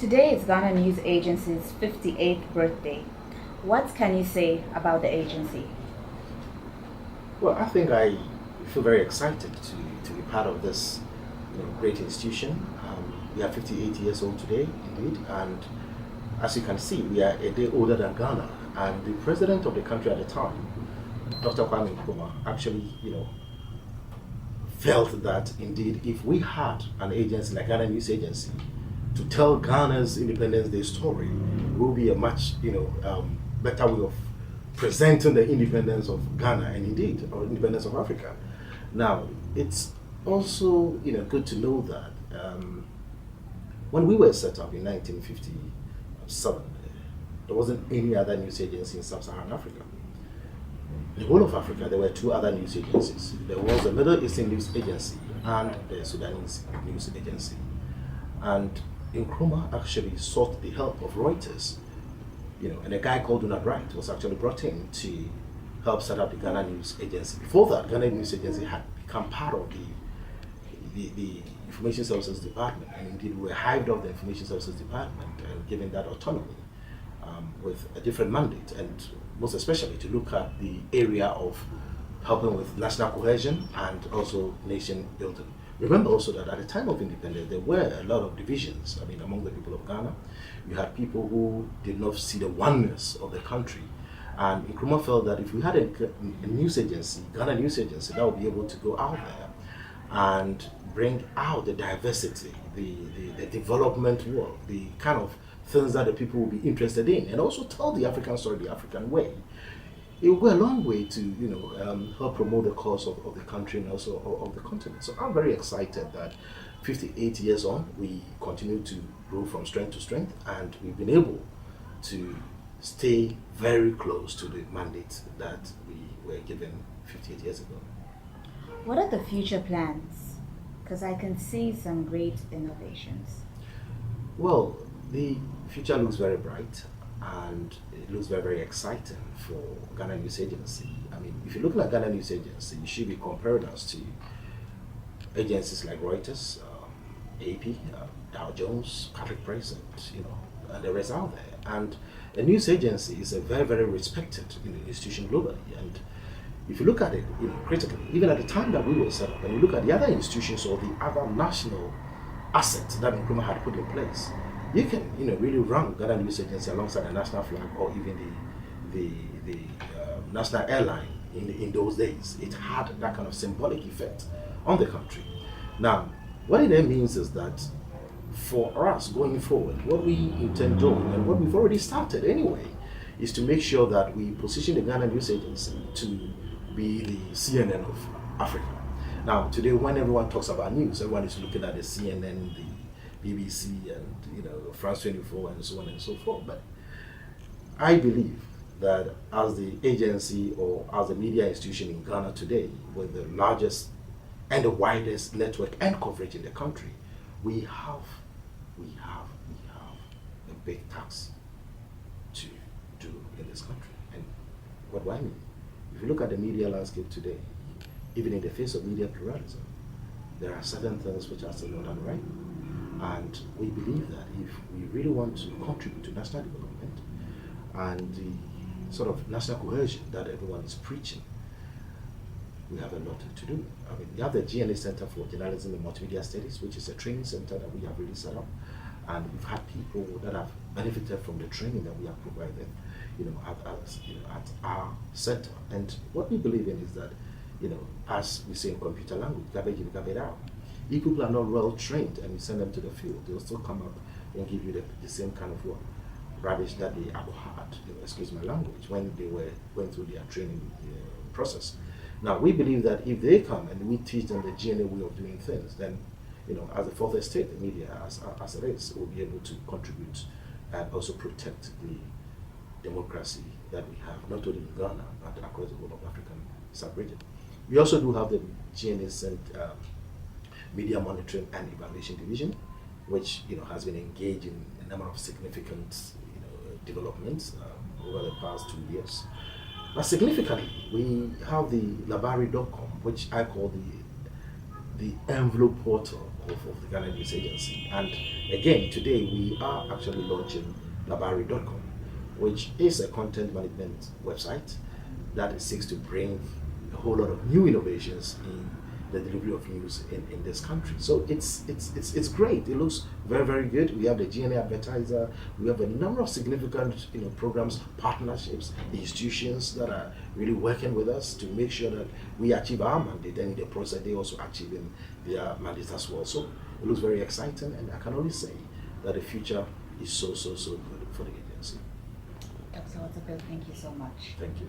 Today is Ghana News Agency's 58th birthday. What can you say about the agency? Well, I think I feel very excited to be part of this great institution. We are 58 years old today, indeed, and as you can see, we are a day older than Ghana. And the president of the country at the time, Dr. Kwame Nkrumah, actually, felt that indeed, if we had an agency like Ghana News Agency to tell Ghana's Independence Day story, it will be a much, better way of presenting the independence of Ghana and indeed, or independence of Africa. Now, it's also, good to know that when we were set up in 1957, there wasn't any other news agency in Sub-Saharan Africa. In the whole of Africa, there were two other news agencies. There was the Middle Eastern News Agency and the Sudanese News Agency. And Nkrumah actually sought the help of Reuters, and a guy called Donald Wright was actually brought in to help set up the Ghana News Agency. Before that, Ghana News Agency had become part of the Information Services Department, and indeed we were hived off the Information Services Department and given that autonomy with a different mandate, and most especially to look at the area of helping with national cohesion and also nation building. Remember also that at the time of independence, there were a lot of divisions. Among the people of Ghana, you had people who did not see the oneness of the country. And Nkrumah felt that if we had a news agency, Ghana News Agency, that would be able to go out there and bring out the diversity, the development work, the kind of things that the people will be interested in, and also tell the African story the African way. It will go a long way to help promote the cause of the country and also of the continent. So I'm very excited that 58 years on, we continue to grow from strength to strength, and we've been able to stay very close to the mandate that we were given 58 years ago. What are the future plans? Because I can see some great innovations. Well, the future looks very bright and it looks very, very exciting for Ghana News Agency. If you look at Ghana News Agency, you should be comparing us to agencies like Reuters, AP, Dow Jones, Catholic Press, and the rest out there. And a news agency is a very, very respected institution globally. And if you look at it critically, even at the time that we were set up, and you look at the other institutions or the other national assets that Nkrumah had put in place, you can really run Ghana News Agency alongside the national flag or even the national airline in those days. It had that kind of symbolic effect on the country. Now, what it then means is that for us going forward, what we intend doing and what we've already started anyway is to make sure that we position the Ghana News Agency to be the CNN of Africa. Now, today when everyone talks about news, everyone is looking at the CNN, the BBC, and France 24, and so on and so forth. But I believe that as the agency or as a media institution in Ghana today, with the largest and the widest network and coverage in the country, we have a big task to do in this country. And what do I mean? If you look at the media landscape today, even in the face of media pluralism, there are certain things which are still not done right. And we believe that if we really want to contribute to national development and the sort of national cohesion that everyone is preaching, we have a lot to do. We have the GNA Center for Journalism and Multimedia Studies, which is a training center that we have really set up. And we've had people that have benefited from the training that we have provided, at our center. And what we believe in is that, as we say in computer language, garbage in, garbage out. If people are not well trained and you send them to the field, they'll still come up and give you the same kind of rubbish that they have had, excuse my language, when they were going through their training process. Now, we believe that if they come and we teach them the GNA way of doing things, then, as a fourth estate, the media, as it is, will be able to contribute and also protect the democracy that we have, not only in Ghana, but across the whole of African sub-region. We also do have the GNA Media Monitoring and Evaluation Division, which has been engaged in a number of significant developments over the past 2 years. But significantly, we have the Labari.com, which I call the envelope portal of the Ghana News Agency. And again, today we are actually launching Labari.com, which is a content management website that seeks to bring a whole lot of new innovations in the delivery of news in this country. So it's great. It looks very, very good. We have the GNA advertiser. We have a number of significant programs, partnerships, institutions that are really working with us to make sure that we achieve our mandate, and in the process they also achieving their mandate as well. So it looks very exciting, and I can only say that the future is so good for the agency. Dr. Waterfield, thank you so much. Thank you.